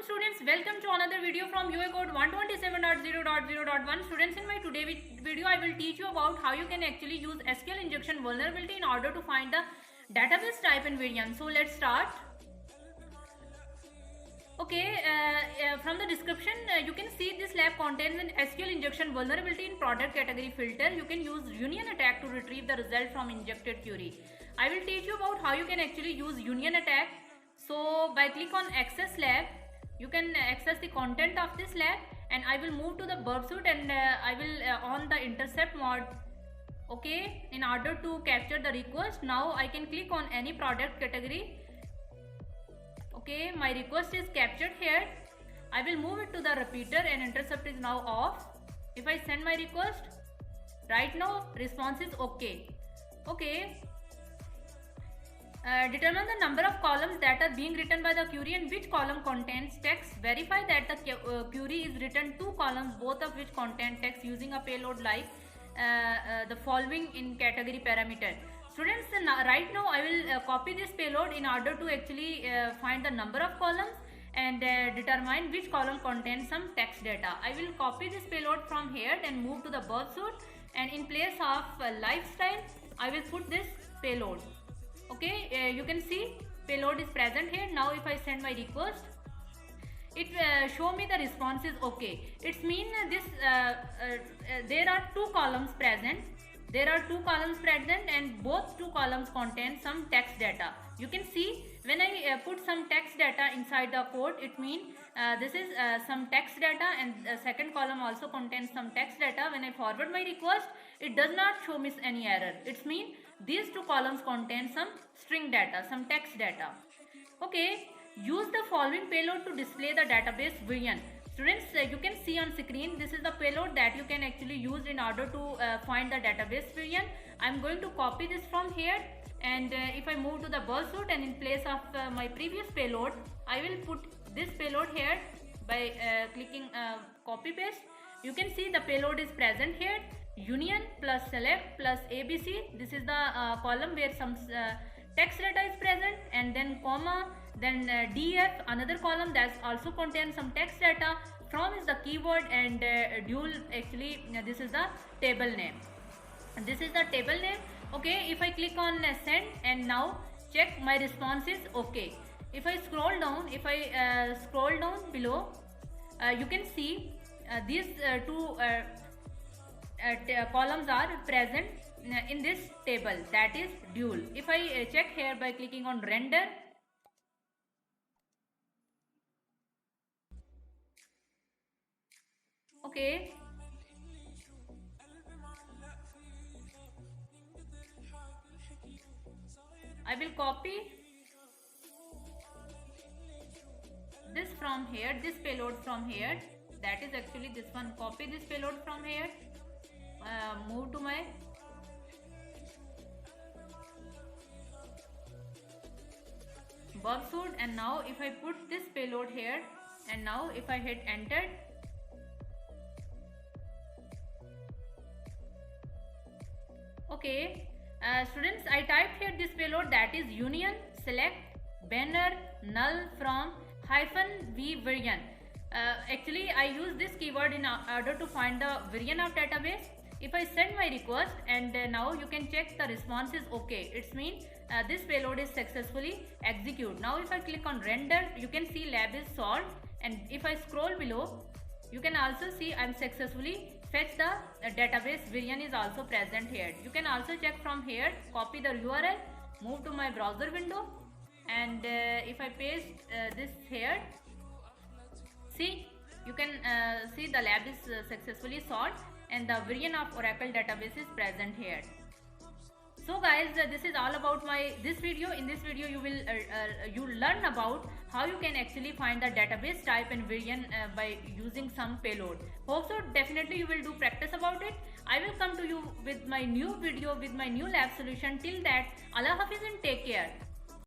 students, welcome to another video from UA code 127.0.0.1. Students, in my today video I will teach you about how you can actually use SQL injection vulnerability in order to find the database type and variant. So let's start. Okay, from the description you can see this lab contains an SQL injection vulnerability in product category filter. You can use union attack to retrieve the result from injected query. I will teach you about how you can actually use union attack. So by click on access lab, you can access the content of this lab, and I will move to the burp suite and I will on the intercept mode. Okay, in order to capture the request, now I can click on any product category. Okay, my request is captured here. I will move it to the repeater and intercept is now off. If I send my request, right now response is okay. Okay. Determine the number of columns that are being written by the query and which column contains text. Verify that the query is written 2 columns, both of which contain text, using a payload like the following in category parameter. Students, right now I will copy this payload in order to actually find the number of columns and determine which column contains some text data. I will copy this payload from here and move to the burp suite, and in place of lifestyle I will put this payload. Okay, you can see payload is present here. Now if I send my request, it show me the response is okay. It's mean this there are 2 columns present. There are 2 columns present and both 2 columns contain some text data. You can see when I put some text data inside the code, it means this is some text data, and second column also contains some text data. When I forward my request, it does not show me any error. It means these 2 columns contain some string data, some text data. Okay, use the following payload to display the database variant. Students, you can see on screen, this is the payload that you can actually use in order to find the database variant. I am going to copy this from here, and if I move to the burp suite and in place of my previous payload, I will put this payload here by clicking copy paste. You can see the payload is present here. Union plus select plus ABC. This is the column where some text data is present, and then comma, then df, another column that also contains some text data. From is the keyword, and dual, actually this is the table name. And this is the table name. Okay, if I click on send and now check, my response is okay. If I scroll down, scroll down below, you can see these 2 columns are present in this table, that is dual. If I check here by clicking on render, okay, I will copy this from here, this payload from here, that is actually this one. Copy this payload from here, move to my burp suite, and now if I put this payload here, and now if I hit enter, okay, students, I typed here this payload, that is union select banner null from -v variant. Actually I use this keyword in order to find the variant of database. If I send my request, and now you can check the response is okay. It's mean this payload is successfully executed. Now if I click on render, you can see lab is solved, and if I scroll below, you can also see I'm successfully fetch the database variant is also present here. You can also check from here, copy the URL, move to my browser window, and if I paste this here, see, you can see the lab is successfully solved and the variant of Oracle database is present here. So guys, this is all about this video. In this video you will you learn about how you can actually find the database type and variant by using some payload. Hope so definitely you will do practice about it. I will come to you with my new video with my new lab solution. Till that, Allah Hafiz and take care.